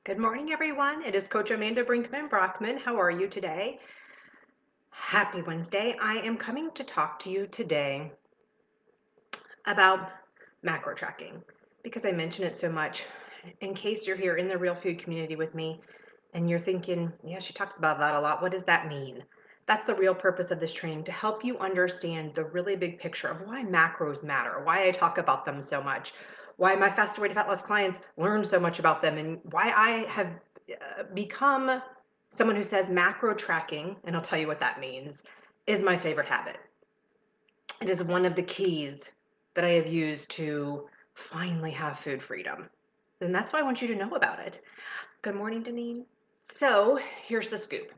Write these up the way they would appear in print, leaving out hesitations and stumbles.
Good morning, everyone. It is Coach Amanda Brinkman Brockman. How are you today? Happy Wednesday. I am coming to talk to you today about macro tracking because I mention it so much. In case you're here in the real food community with me and you're thinking, yeah, she talks about that a lot. What does that mean? That's the real purpose of this training, to help you understand the really big picture of why macros matter, why I talk about them so much, why my Faster Way to Fat Loss clients learn so much about them, and why I have become someone who says macro tracking, and I'll tell you what that means, is my favorite habit. It is one of the keys that I have used to finally have food freedom. And that's why I want you to know about it. Good morning, Deneen. So here's the scoop.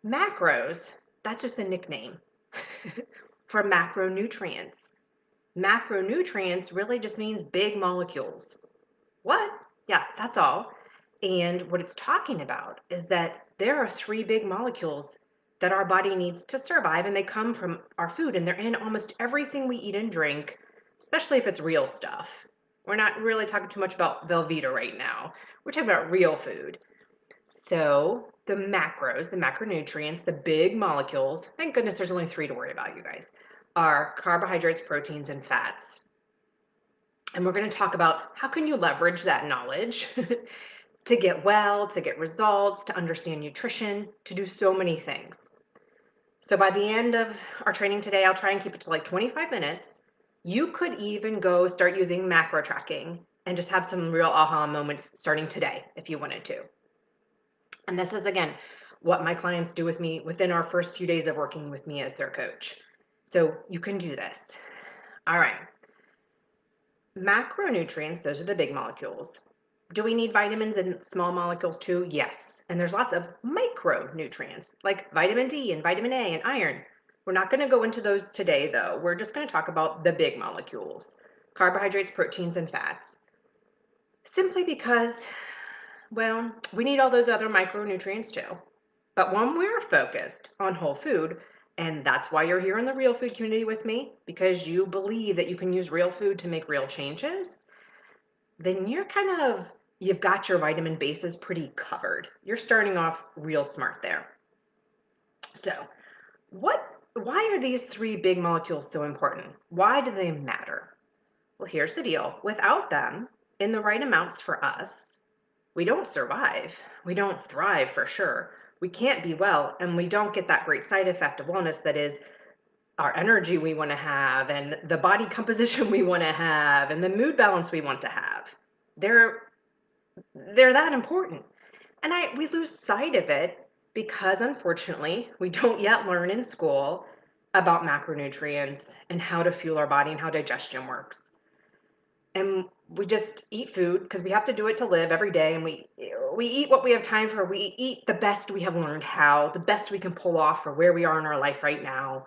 Macros, that's just the nickname for macronutrients. Macronutrients really just means big molecules. What? Yeah, that's all. And what it's talking about is that there are three big molecules that our body needs to survive, and they come from our food, and they're in almost everything we eat and drink, especially if it's real stuff. We're not really talking too much about Velveeta right now. We're talking about real food. So the macros, the macronutrients, the big molecules, thank goodness there's only three to worry about, you guys, are carbohydrates, proteins, and fats. And we're going to talk about how can you leverage that knowledge to get well, to get results, to understand nutrition, to do so many things. So by the end of our training today, I'll try and keep it to like 25 minutes. You could even go start using macro tracking and just have some real aha moments starting today if you wanted to. And this is, again, what my clients do with me within our first few days of working with me as their coach. So you can do this. All right. Macronutrients, those are the big molecules. Do we need vitamins and small molecules too? Yes. And there's lots of micronutrients like vitamin D and vitamin A and iron. We're not going to go into those today, though. We're just going to talk about the big molecules, carbohydrates, proteins, and fats. Simply because, well, we need all those other micronutrients too. But when we're focused on whole food, and that's why you're here in the real food community with me, because you believe that you can use real food to make real changes, then you've got your vitamin bases pretty covered. You're starting off real smart there. So, why are these three big molecules so important? Why do they matter? Well, here's the deal. Without them, in the right amounts for us, we don't survive. We don't thrive for sure. We can't be well, and we don't get that great side effect of wellness that is our energy we want to have, and the body composition we want to have, and the mood balance we want to have. They're they're that important. And we lose sight of it because, unfortunately, we don't yet learn in school about macronutrients and how to fuel our body and how digestion works. And we just eat food because we have to do it to live every day, and we eat what we have time for. We eat the best we have learned how, the best we can pull off for where we are in our life right now.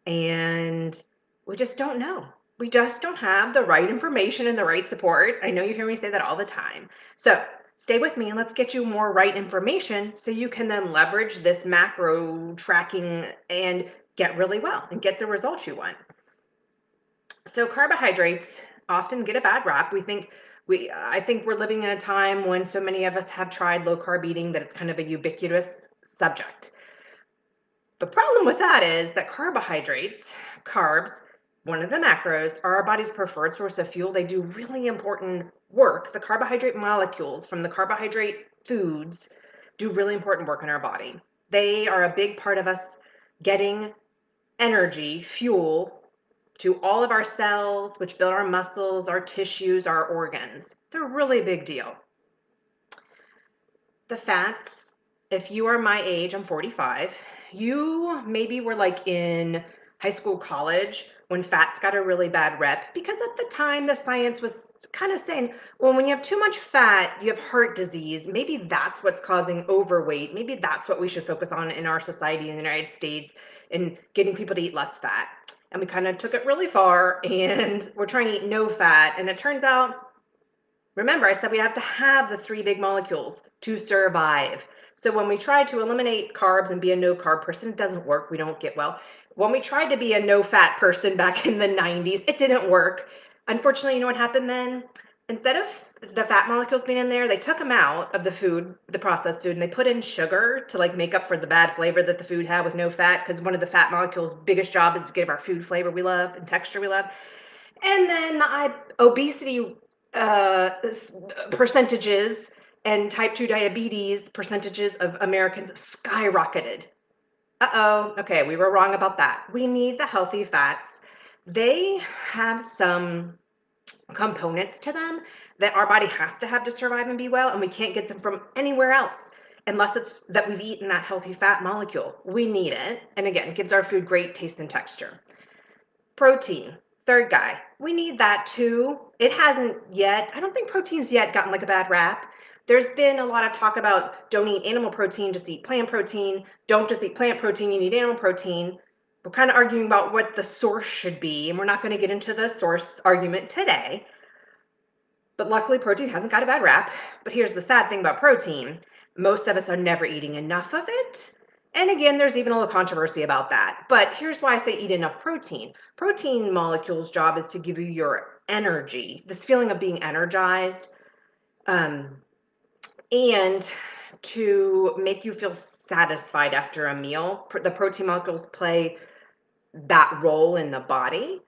And we just don't know. We just don't have the right information and the right support. I know you hear me say that all the time. So stay with me and let's get you more right information so you can then leverage this macro tracking and get really well and get the results you want. So carbohydrates often get a bad rap. I think we're living in a time when so many of us have tried low carb eating that it's kind of a ubiquitous subject. The problem with that is that carbohydrates, carbs, one of the macros, are our body's preferred source of fuel. They do really important work. The carbohydrate molecules from the carbohydrate foods do really important work in our body. They are a big part of us getting energy, fuel to all of our cells, which build our muscles, our tissues, our organs. They're really a big deal. The fats, if you are my age, I'm 45, you maybe were like in high school, college when fats got a really bad rep, because at the time the science was kind of saying, well, when you have too much fat, you have heart disease. Maybe that's what's causing overweight. Maybe that's what we should focus on in our society in the United States, and getting people to eat less fat. And we kind of took it really far, and we're trying to eat no fat. And it turns out, remember, I said we have to have the three big molecules to survive. So when we try to eliminate carbs and be a no carb person, it doesn't work. We don't get well. When we tried to be a no fat person back in the 90s, it didn't work. Unfortunately, you know what happened then? instead of the fat molecules being in there, they took them out of the food, the processed food, and they put in sugar to like make up for the bad flavor that the food had with no fat. Because one of the fat molecules' biggest job is to give our food flavor we love and texture we love. And then the obesity percentages and type 2 diabetes percentages of Americans skyrocketed. Uh-oh, okay, we were wrong about that. We need the healthy fats. They have some components to them that our body has to have to survive and be well, and we can't get them from anywhere else unless it's that we've eaten that healthy fat molecule. We need it, and again, it gives our food great taste and texture. Protein, third guy, we need that too. It hasn't yet, I don't think protein's yet gotten like a bad rap. There's been a lot of talk about don't eat animal protein, just eat plant protein. Don't just eat plant protein, you need animal protein. We're kind of arguing about what the source should be, and we're not going to get into the source argument today. But luckily, protein hasn't got a bad rap. But here's the sad thing about protein. Most of us are never eating enough of it. And again, there's even a little controversy about that. But here's why I say eat enough protein. Protein molecules' job is to give you your energy, this feeling of being energized, and to make you feel satisfied after a meal. The protein molecules play that role in the body.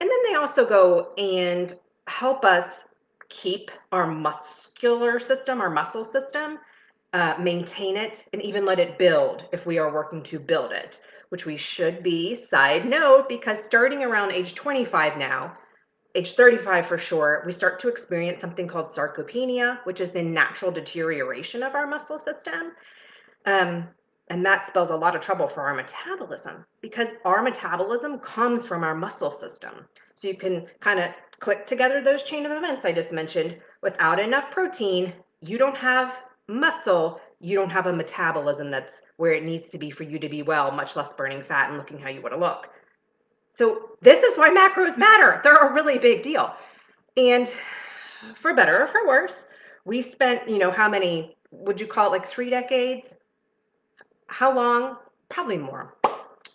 And then they also go and help us keep our muscular system, our muscle system, maintain it, and even let it build if we are working to build it, which we should be. Side note, because starting around age 25 now, age 35 for sure, we start to experience something called sarcopenia, which is the natural deterioration of our muscle system. And that spells a lot of trouble for our metabolism because our metabolism comes from our muscle system. So you can kind of click together those chain of events I just mentioned. Without enough protein, you don't have muscle, you don't have a metabolism that's where it needs to be for you to be well, much less burning fat and looking how you want to look. So this is why macros matter. They're a really big deal. And for better or for worse, we spent, how many, would you call it like 3 decades? How long? Probably more.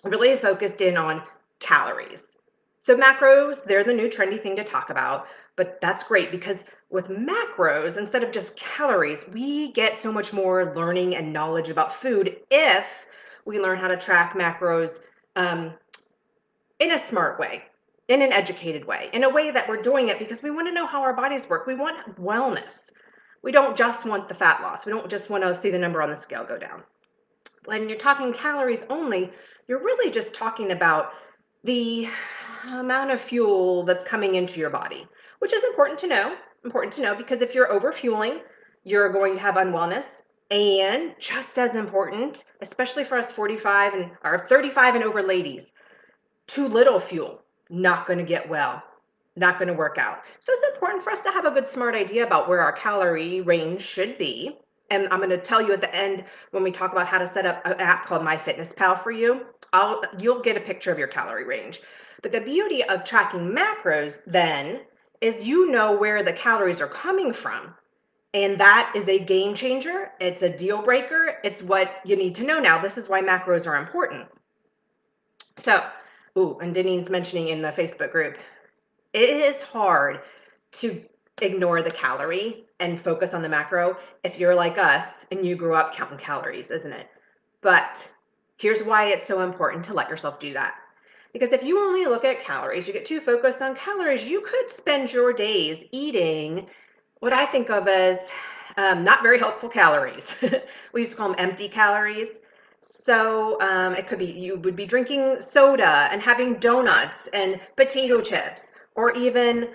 Really focused in on calories. So macros, they're the new trendy thing to talk about, but that's great because with macros, instead of just calories, we get so much more learning and knowledge about food if we learn how to track macros in a smart way, in an educated way, in a way that we're doing it because we want to know how our bodies work. We want wellness. We don't just want the fat loss. We don't just want to see the number on the scale go down. When you're talking calories only, you're really just talking about the amount of fuel that's coming into your body, which is important to know because if you're overfueling, you're going to have unwellness. And just as important, especially for us 45 and or 35 and over ladies, too little fuel, not going to get well, not going to work out. So it's important for us to have a good smart idea about where our calorie range should be. And I'm going to tell you at the end when we talk about how to set up an app called MyFitnessPal for you. You'll get a picture of your calorie range. But the beauty of tracking macros then is you know where the calories are coming from. And that is a game changer. It's a deal breaker. It's what you need to know now. This is why macros are important. So, and Denine's mentioning in the Facebook group, it is hard to ignore the calorie and focus on the macro if you're like us and you grew up counting calories, isn't it? But here's why it's so important to let yourself do that. Because if you only look at calories, you get too focused on calories, you could spend your days eating what I think of as not very helpful calories. We used to call them empty calories. So it could be you would be drinking soda and having donuts and potato chips, or even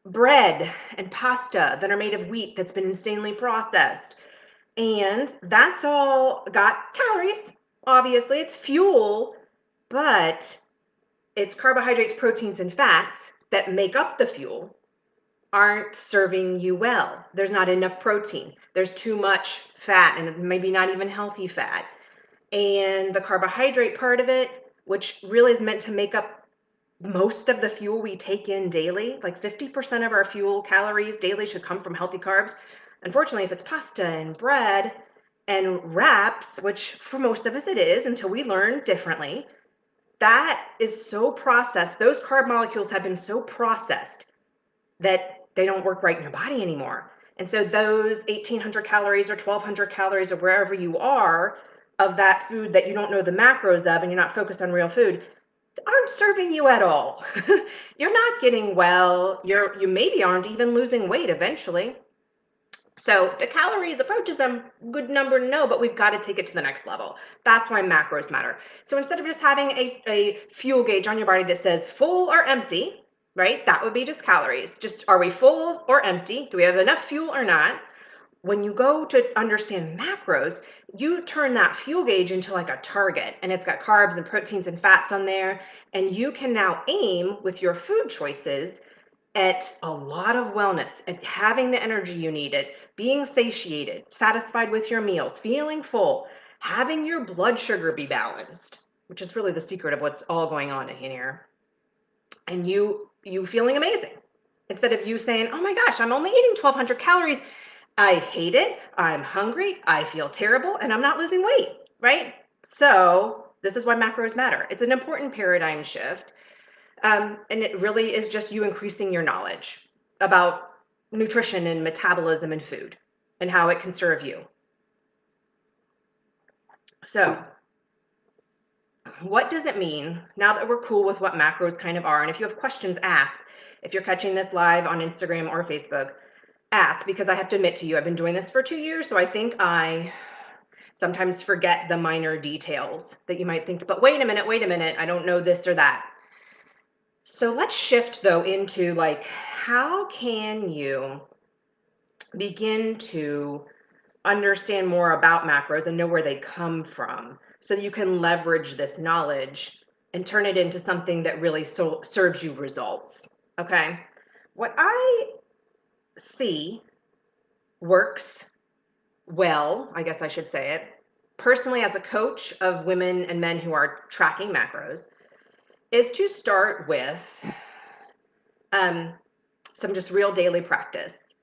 bread and pasta that are made of wheat that's been insanely processed. And that's all got calories. Obviously, it's fuel, but it's carbohydrates, proteins, and fats that make up the fuel aren't serving you well. There's not enough protein. There's too much fat and maybe not even healthy fat. And the carbohydrate part of it, which really is meant to make up most of the fuel we take in daily, like 50% of our fuel calories daily should come from healthy carbs. Unfortunately, if it's pasta and bread and wraps, which for most of us it is until we learn differently, that is so processed. Those carb molecules have been so processed that they don't work right in your body anymore. And so those 1,800 calories or 1,200 calories or wherever you are of that food that you don't know the macros of and you're not focused on real food aren't serving you at all. You're not getting well. You maybe aren't even losing weight eventually. So the calories approaches them, good number, no, but we've got to take it to the next level. That's why macros matter. So instead of just having a fuel gauge on your body that says full or empty, right? That would be just calories. Just are we full or empty? Do we have enough fuel or not? When you go to understand macros, you turn that fuel gauge into like a target, and it's got carbs and proteins and fats on there. And you can now aim with your food choices at a lot of wellness, at having the energy you needed, being satiated, satisfied with your meals, feeling full, having your blood sugar be balanced, which is really the secret of what's all going on in here, and you feeling amazing. Instead of you saying, "Oh my gosh, I'm only eating 1,200 calories. I hate it. I'm hungry. I feel terrible, and I'm not losing weight," right? So this is why macros matter. It's an important paradigm shift. And it really is just you increasing your knowledge about nutrition and metabolism and food and how it can serve you. So, what does it mean now that we're cool with what macros kind of are? And if you have questions, ask. If you're catching this live on Instagram or Facebook, ask, because I have to admit to you, I've been doing this for 2 years, so I think I sometimes forget the minor details that you might think, but wait a minute, I don't know this or that. So let's shift though into like, how can you begin to understand more about macros and know where they come from so that you can leverage this knowledge and turn it into something that really serves you results. Okay. What I see works well, I guess I should say it, personally as a coach of women and men who are tracking macros, is to start with some just real daily practice.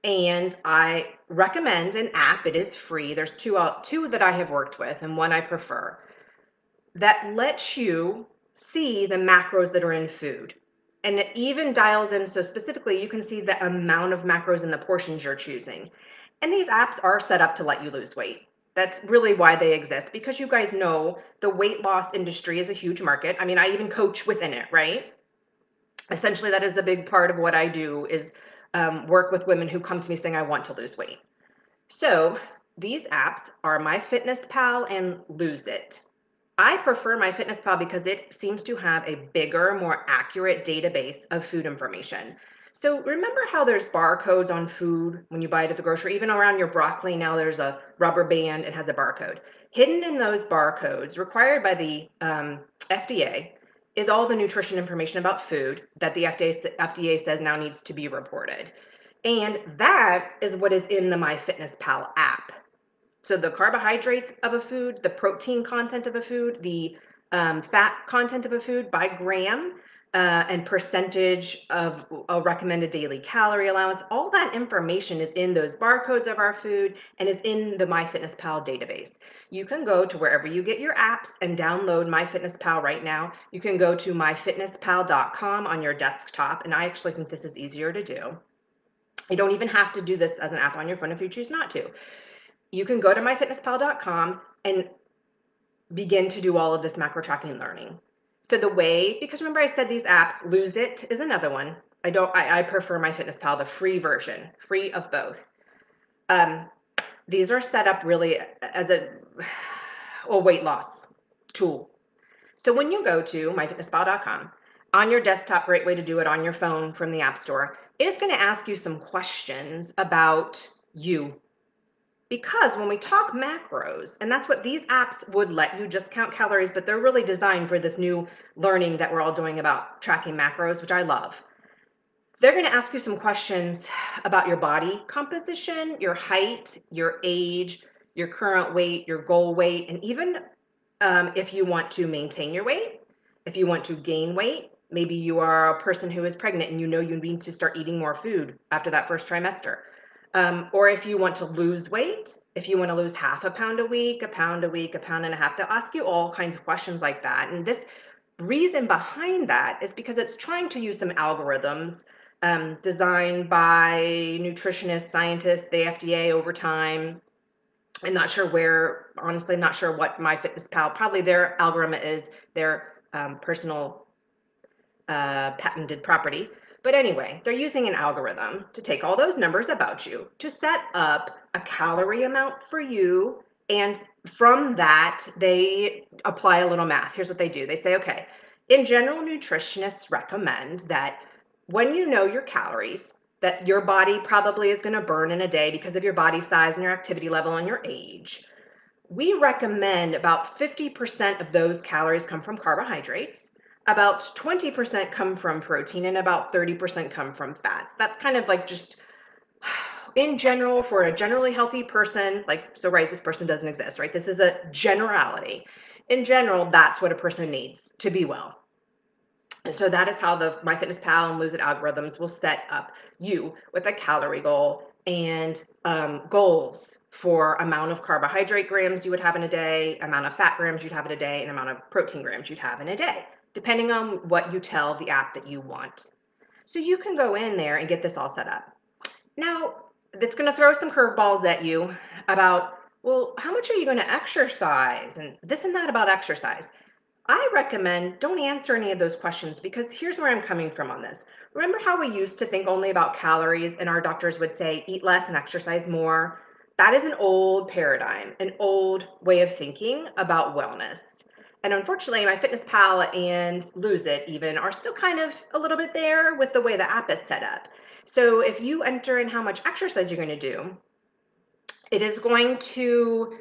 And I recommend an app. It is free. There's two that I have worked with and one I prefer, that lets you see the macros that are in food. And it even dials in, so specifically you can see the amount of macros in the portions you're choosing. And these apps are set up to let you lose weight. That's really why they exist, because you guys know the weight loss industry is a huge market. I mean, I even coach within it, right? Essentially, that is a big part of what I do, is work with women who come to me saying, I want to lose weight. So these apps are MyFitnessPal and Lose It. I prefer MyFitnessPal because it seems to have a bigger, more accurate database of food information. So remember how there's barcodes on food when you buy it at the grocery? Even around your broccoli, now there's a rubber band, it has a barcode. Hidden in those barcodes, required by the FDA, is all the nutrition information about food that the FDA says now needs to be reported. And that is what is in the MyFitnessPal app. So the carbohydrates of a food, the protein content of a food, the fat content of a food by gram, and percentage of a recommended daily calorie allowance, all that information is in those barcodes of our food and is in the MyFitnessPal database. You can go to wherever you get your apps and download MyFitnessPal right now. You can go to myfitnesspal.com on your desktop, and I actually think this is easier to do. You don't even have to do this as an app on your phone if you choose not to. You can go to myfitnesspal.com and begin to do all of this macro tracking learning. So the way, because remember I said these apps, Lose It is another one. I prefer MyFitnessPal, the free version, free of both. These are set up really as a weight loss tool. So when you go to myfitnesspal.com, on your desktop, great way to do it on your phone from the App Store, it's going to ask you some questions about you. Because when we talk macros, and that's what these apps would let you just count calories, but they're really designed for this new learning that we're all doing about tracking macros, which I love. They're going to ask you some questions about your body composition, your height, your age, your current weight, your goal weight, and even if you want to maintain your weight, if you want to gain weight, maybe you are a person who is pregnant and you know you need to start eating more food after that first trimester. Or if you want to lose weight, if you want to lose half a pound a week, a pound a week, a pound and a half, they'll ask you all kinds of questions like that. And this reason behind that is because it's trying to use some algorithms designed by nutritionists, scientists, the FDA over time. I'm not sure where, honestly, I'm not sure what MyFitnessPal, probably their algorithm is their personal patented property. But anyway, they're using an algorithm to take all those numbers about you to set up a calorie amount for you. And from that, they apply a little math. Here's what they do. They say, okay, in general, nutritionists recommend that when you know your calories, that your body probably is going to burn in a day because of your body size and your activity level and your age. We recommend about 50% of those calories come from carbohydrates, about 20% come from protein, and about 30% come from fats. That's kind of like just in general for a generally healthy person, like, so, right, this person doesn't exist, right? This is a generality. In general, that's what a person needs to be well. And so that is how the MyFitnessPal and Lose It algorithms will set up you with a calorie goal and goals for amount of carbohydrate grams you would have in a day, amount of fat grams you'd have in a day, and amount of protein grams you'd have in a day, depending on what you tell the app that you want. So you can go in there and get this all set up. Now, it's going to throw some curveballs at you about, well, how much are you going to exercise? And this and that about exercise. I recommend don't answer any of those questions because here's where I'm coming from on this. Remember how we used to think only about calories and our doctors would say eat less and exercise more? That is an old paradigm, an old way of thinking about wellness. And unfortunately, MyFitnessPal and Lose It even are still kind of a little bit there with the way the app is set up. So if you enter in how much exercise you're going to do, it is going to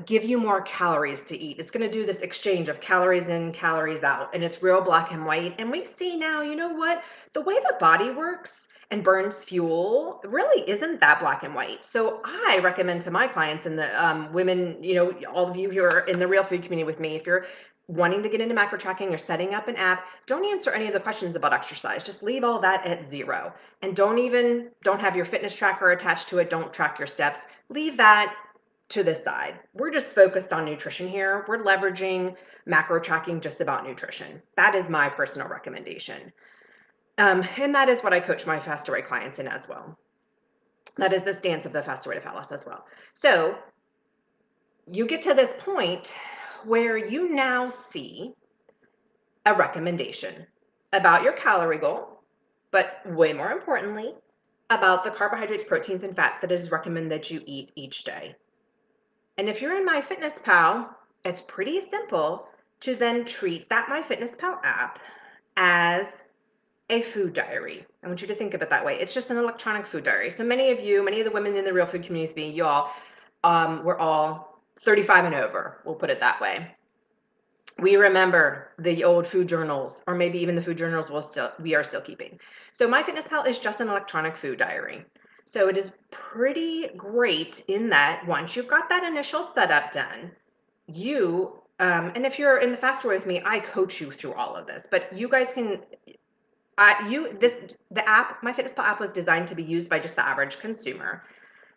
give you more calories to eat. It's going to do this exchange of calories in, calories out, and it's real black and white. And we see now, you know what? The way the body works and burns fuel really isn't that black and white. So I recommend to my clients and the women, you know, all of you who are in the real food community with me, if you're wanting to get into macro tracking or setting up an app, don't answer any of the questions about exercise. Just leave all that at zero. And don't have your fitness tracker attached to it. Don't track your steps. Leave that to the side. We're just focused on nutrition here. We're leveraging macro tracking just about nutrition. That is my personal recommendation. And that is what I coach my Faster Way clients in as well. That is the stance of the Faster Way to Fat Loss as well. So you get to this point where you now see a recommendation about your calorie goal, but way more importantly, about the carbohydrates, proteins, and fats that it is recommended that you eat each day. And if you're in MyFitnessPal, it's pretty simple to then treat that MyFitnessPal app as a food diary. I want you to think of it that way. It's just an electronic food diary. So many of the women in the real food community, you all, we're all 35 and over. We'll put it that way. We remember the old food journals, or maybe even the food journals we are still keeping. So MyFitnessPal is just an electronic food diary. So it is pretty great in that once you've got that initial setup done, and if you're in the Faster Way with me, I coach you through all of this, but you guys can, the app, MyFitnessPal app was designed to be used by just the average consumer.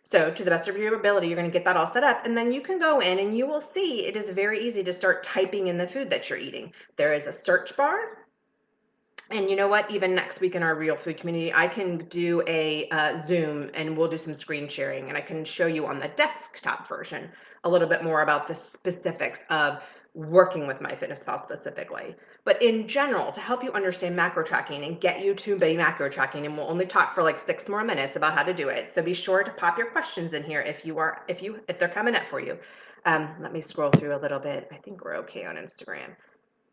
So to the best of your ability, you're going to get that all set up, and then you can go in and you will see it is very easy to start typing in the food that you're eating. There is a search bar. And you know what? Even next week in our real food community, I can do a Zoom and we'll do some screen sharing, and I can show you on the desktop version a little bit more about the specifics of working with MyFitnessPal specifically. But in general, to help you understand macro tracking and get you to be macro tracking, and we'll only talk for like 6 more minutes about how to do it. So be sure to pop your questions in here if they're coming up for you. Let me scroll through a little bit. I think we're okay on Instagram.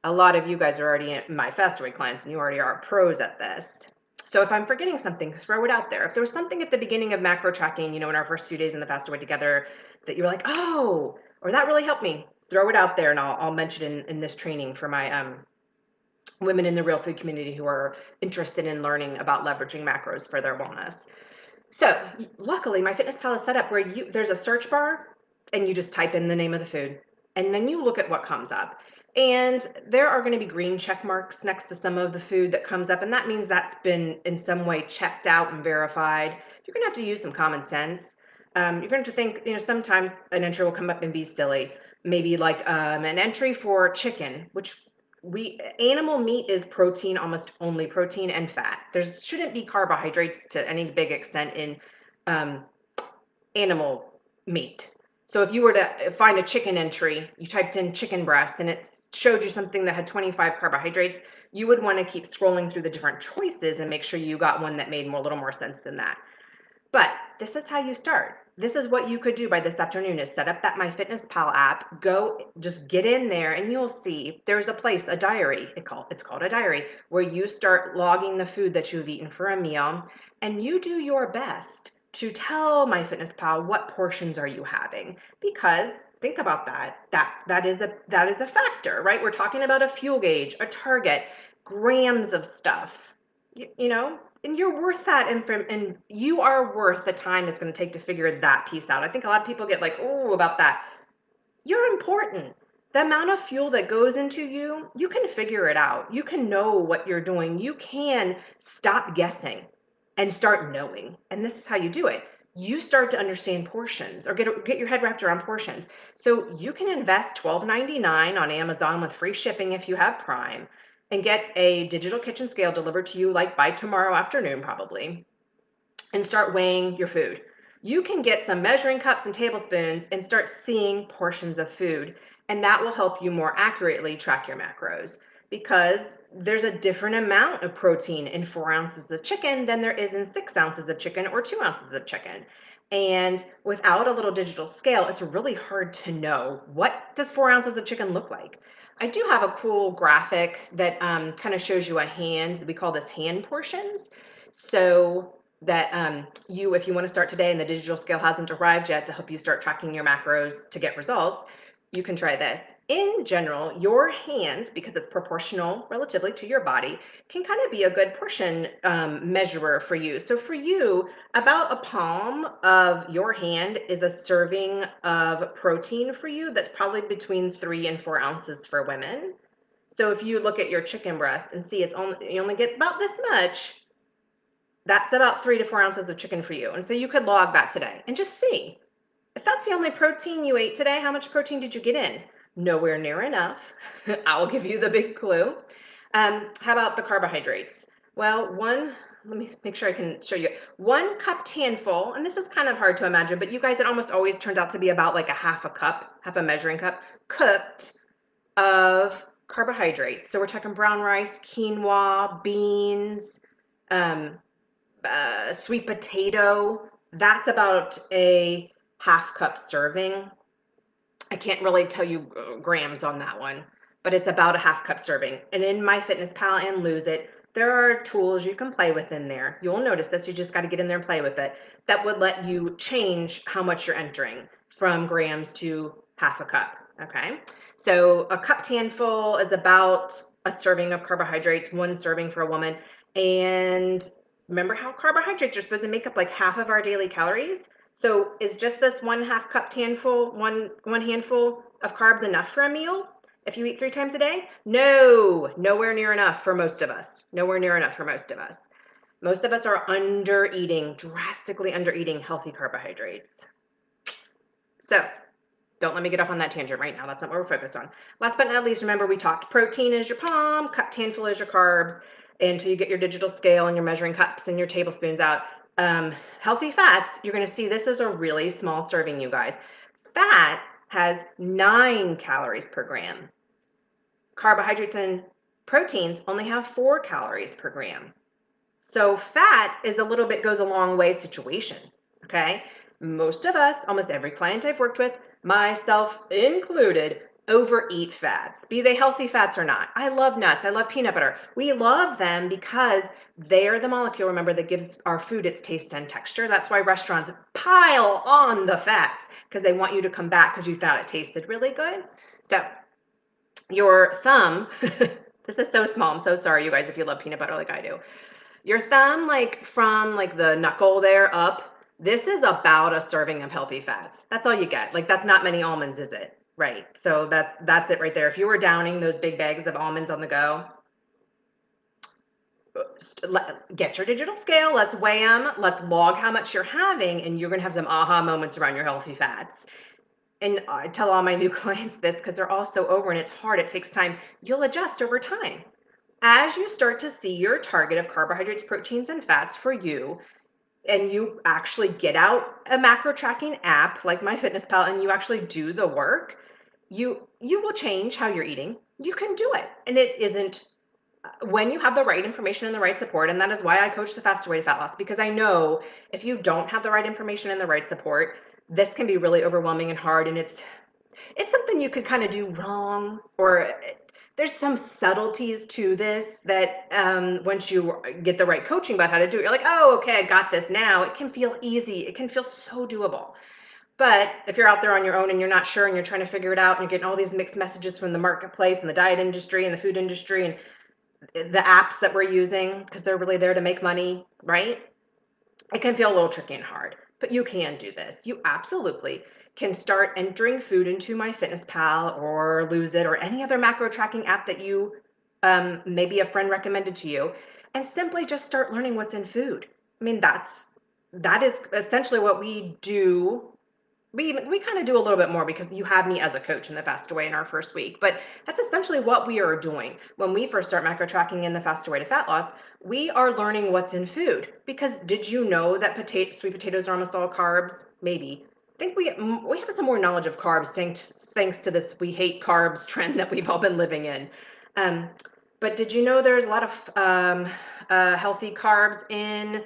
A lot of you guys are already my Faster Way clients, and you already are pros at this. So if I'm forgetting something, throw it out there. If there was something at the beginning of macro tracking, in our first few days in the Faster Way together that you're like, oh, or that really helped me, throw it out there, and I'll mention it in this training for my women in the real food community who are interested in learning about leveraging macros for their wellness. So luckily, MyFitnessPal is set up where there's a search bar, and you just type in the name of the food, and then you look at what comes up. And there are going to be green check marks next to some of the food that comes up, and that means that's been in some way checked out and verified. You're going to have to use some common sense. You're going to have to think, sometimes an entry will come up and be silly. Maybe like an entry for chicken, which animal meat is protein, almost only protein and fat. There shouldn't be carbohydrates to any big extent in um, animal meat. So if you were to find a chicken entry, you typed in chicken breast and it showed you something that had 25 carbohydrates, you would want to keep scrolling through the different choices and make sure you got one that made a little more sense than that. But this is how you start. This is what you could do by this afternoon is set up that MyFitnessPal app, go just get in there and you'll see there's a place, a diary, it's called a diary, where you start logging the food that you've eaten for a meal and you do your best to tell MyFitnessPal what portions are you having, because think about that is a factor, right? We're talking about a fuel gauge, a target, grams of stuff. You know, and you're worth that, and you are worth the time it's going to take to figure that piece out. I think a lot of people get like, oh, about that. You're important. The amount of fuel that goes into you, you can figure it out. You can know what you're doing. You can stop guessing and start knowing. And this is how you do it. You start to understand portions or get your head wrapped around portions. So you can invest $12.99 on Amazon with free shipping if you have Prime and get a digital kitchen scale delivered to you like by tomorrow afternoon probably, and start weighing your food. You can get some measuring cups and tablespoons and start seeing portions of food, and that will help you more accurately track your macros, because there's a different amount of protein in 4 ounces of chicken than there is in 6 ounces of chicken or 2 ounces of chicken. And without a little digital scale, it's really hard to know, what does 4 ounces of chicken look like. I do have a cool graphic that kind of shows you a hand. We call this hand portions. So that if you want to start today and the digital scale hasn't arrived yet to help you start tracking your macros to get results, you can try this. In general, your hand, because it's proportional relatively to your body, can kind of be a good portion measurer for you. So for you, about a palm of your hand is a serving of protein for you. That's probably between 3 and 4 ounces for women. So if you look at your chicken breast and see you only get about this much, that's about 3 to 4 ounces of chicken for you. And so you could log that today and just see. If that's the only protein you ate today, how much protein did you get in? Nowhere near enough. I'll give you the big clue. How about the carbohydrates? Well, let me make sure I can show you. 1 cup handful, and this is kind of hard to imagine, but you guys, it almost always turned out to be about like a half a cup, half a measuring cup, cooked of carbohydrates. So we're talking brown rice, quinoa, beans, um, sweet potato. That's about a half cup serving. I can't really tell you grams on that one, but it's about a half cup serving. And in MyFitnessPal and Lose It, there are tools you can play with in there. You'll notice this, you just got to get in there and play with it. That would let you change how much you're entering from grams to half a cup, okay? So a cup handful is about a serving of carbohydrates, 1 serving for a woman. And remember how carbohydrates are supposed to make up like half of our daily calories? So is just this 1/2 cup handful, one handful of carbs enough for a meal if you eat 3 times a day? No, nowhere near enough for most of us. Nowhere near enough for most of us. Most of us are under eating, drastically under eating healthy carbohydrates. So don't let me get off on that tangent right now. That's not what we're focused on. Last but not least, remember we talked protein is your palm, cup handful is your carbs, until you get your digital scale and your measuring cups and your tablespoons out. Healthy fats, you're going to see this is a really small serving, you guys. Fat has 9 calories per gram. Carbohydrates and proteins only have 4 calories per gram. So fat is goes a long way situation, okay? Most of us, almost every client I've worked with, myself included, overeat fats, be they healthy fats or not. I love nuts. I love peanut butter. We love them because they're the molecule, remember, that gives our food its taste and texture. That's why restaurants pile on the fats, because they want you to come back because you thought it tasted really good. So your thumb, this is so small. I'm so sorry, you guys, if you love peanut butter like I do. Your thumb, like from like the knuckle there up, this is about a serving of healthy fats. That's all you get. Like that's not many almonds, is it? Right. So that's it right there. If you were downing those big bags of almonds on the go, get your digital scale. Let's weigh them. Let's log how much you're having, and you're going to have some aha moments around your healthy fats. and I tell all my new clients this because they're all so over and it's hard, it takes time. You'll adjust over time. As you start to see your target of carbohydrates, proteins, and fats for you, and you actually get out a macro tracking app like MyFitnessPal and you actually do the work, you will change how you're eating. You can do it. And it isn't when you have the right information and the right support, and that is why I coach the faster way to fat loss, because I know if you don't have the right information and the right support, this can be really overwhelming and hard, and it's something you could kind of do wrong, or there's some subtleties to this that once you get the right coaching about how to do it, you're like, oh, okay, I got this now. It can feel easy. It can feel so doable. But if you're out there on your own and you're not sure and you're trying to figure it out and you're getting all these mixed messages from the marketplace and the diet industry and the food industry and the apps that we're using, because they're really there to make money, right? It can feel a little tricky and hard, but you can do this. You absolutely can start entering food into MyFitnessPal or Lose It or any other macro tracking app that you maybe a friend recommended to you, and simply just start learning what's in food. I mean, that is essentially what we do. We kind of do a little bit more because you have me as a coach in the Faster Way in our first week, but that's essentially what we are doing. When we first start macro tracking in the Faster Way to Fat Loss, we are learning what's in food. Because did you know that sweet potatoes are almost all carbs? Maybe. I think we have some more knowledge of carbs thanks to this we hate carbs trend that we've all been living in. Um, but did you know there's a lot of healthy carbs in,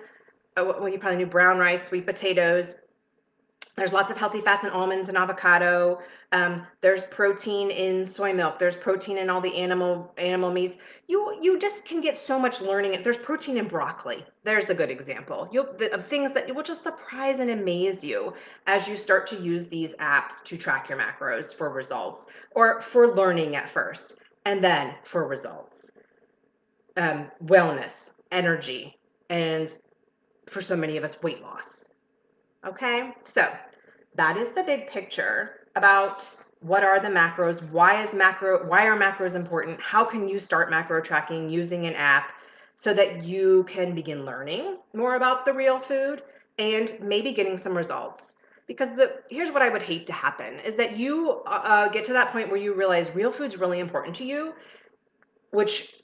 well, you probably knew brown rice, sweet potatoes. There's lots of healthy fats in almonds and avocado. There's protein in soy milk. There's protein in all the animal meats. You just can get so much learning. There's protein in broccoli. There's a good example. Of things that will just surprise and amaze you as you start to use these apps to track your macros for results, or for learning at first, and then for results, wellness, energy, and for so many of us, weight loss. Okay, so that is the big picture about what are the macros, why are macros important, how can you start macro tracking using an app so that you can begin learning more about the real food and maybe getting some results. Because here's what I would hate to happen is that you get to that point where you realize real food's really important to you, which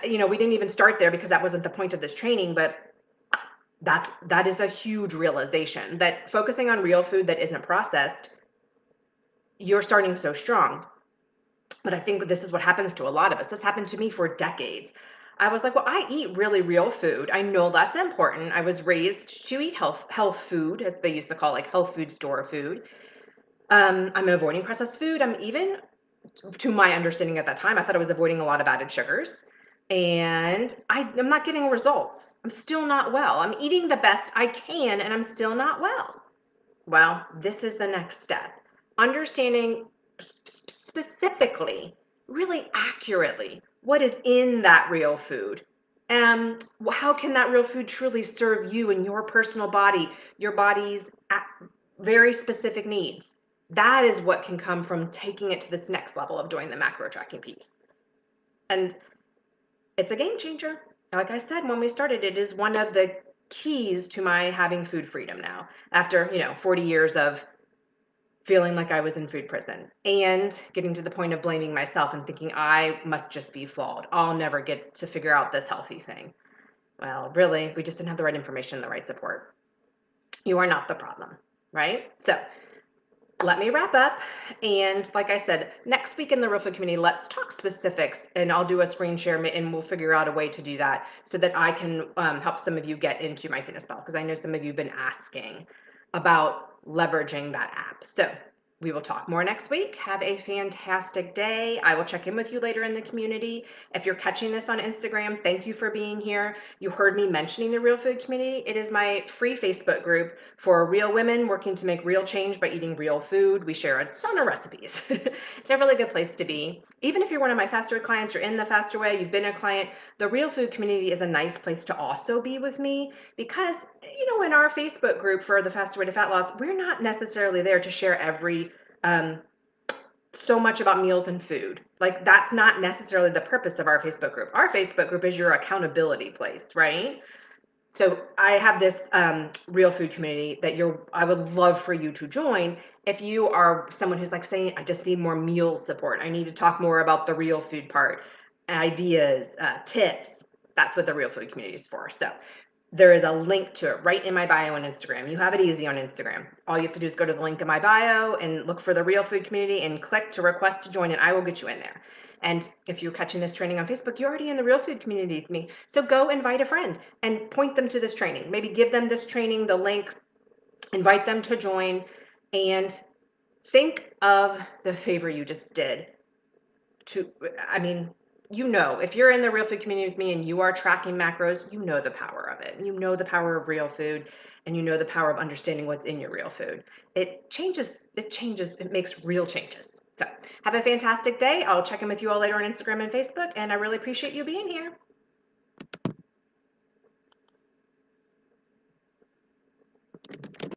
we didn't even start there because that wasn't the point of this training, but that is a huge realization, that focusing on real food that isn't processed, you're starting so strong. But I think this is what happens to a lot of us. This happened to me for decades. I was like, well, I eat really real food. I know that's important. I was raised to eat health food, as they used to call, like, health food store food. I'm avoiding processed food. I'm even, to my understanding at that time, I thought I was avoiding a lot of added sugars. And I'm not getting results. I'm still not well. I'm eating the best I can, and I'm still not well. Well, this is the next step. Understanding specifically, really accurately, what is in that real food. How can that real food truly serve you and your personal body, your body's very specific needs? That is what can come from taking it to this next level of doing the macro tracking piece. And it's a game changer. Like I said, when we started, it is one of the keys to my having food freedom now, after 40 years of feeling like I was in food prison and getting to the point of blaming myself and thinking I must just be flawed. I'll never get to figure out this healthy thing. Well, really, we just didn't have the right information and the right support. You are not the problem, right? So let me wrap up. And like I said, next week in the Real Food Community, let's talk specifics, and I'll do a screen share and we'll figure out a way to do that so that I can help some of you get into MyFitnessPal, because I know some of you have been asking about leveraging that app. So we will talk more next week. Have a fantastic day. I will check in with you later in the community. If you're catching this on Instagram, thank you for being here. You heard me mentioning the Real Food Community. It is my free Facebook group for real women working to make real change by eating real food. We share a ton of recipes. It's a really good place to be. Even if you're one of my Faster clients or in the Faster Way, you've been a client, the Real Food Community is a nice place to also be with me, because in our Facebook group for the Faster Way to Fat Loss, we're not necessarily there to share so much about meals and food. Like, that's not necessarily the purpose of our Facebook group. Our Facebook group is your accountability place, right? So I have this real food community that I would love for you to join. If you are someone who's like saying, I just need more meal support, I need to talk more about the real food part, ideas, tips, that's what the real food community is for. So there is a link to it right in my bio on Instagram. You have it easy on Instagram. All you have to do is go to the link in my bio and look for the real food community and click to request to join, and I will get you in there. And if you're catching this training on Facebook, you're already in the real food community with me. So go invite a friend and point them to this training. Maybe give them this training, the link, invite them to join, and think of the favor you just did to, I mean, if you're in the real food community with me and you are tracking macros, you know the power of it. You know the power of real food, and you know the power of understanding what's in your real food. It makes real changes. So have a fantastic day. I'll check in with you all later on Instagram and Facebook, and I really appreciate you being here.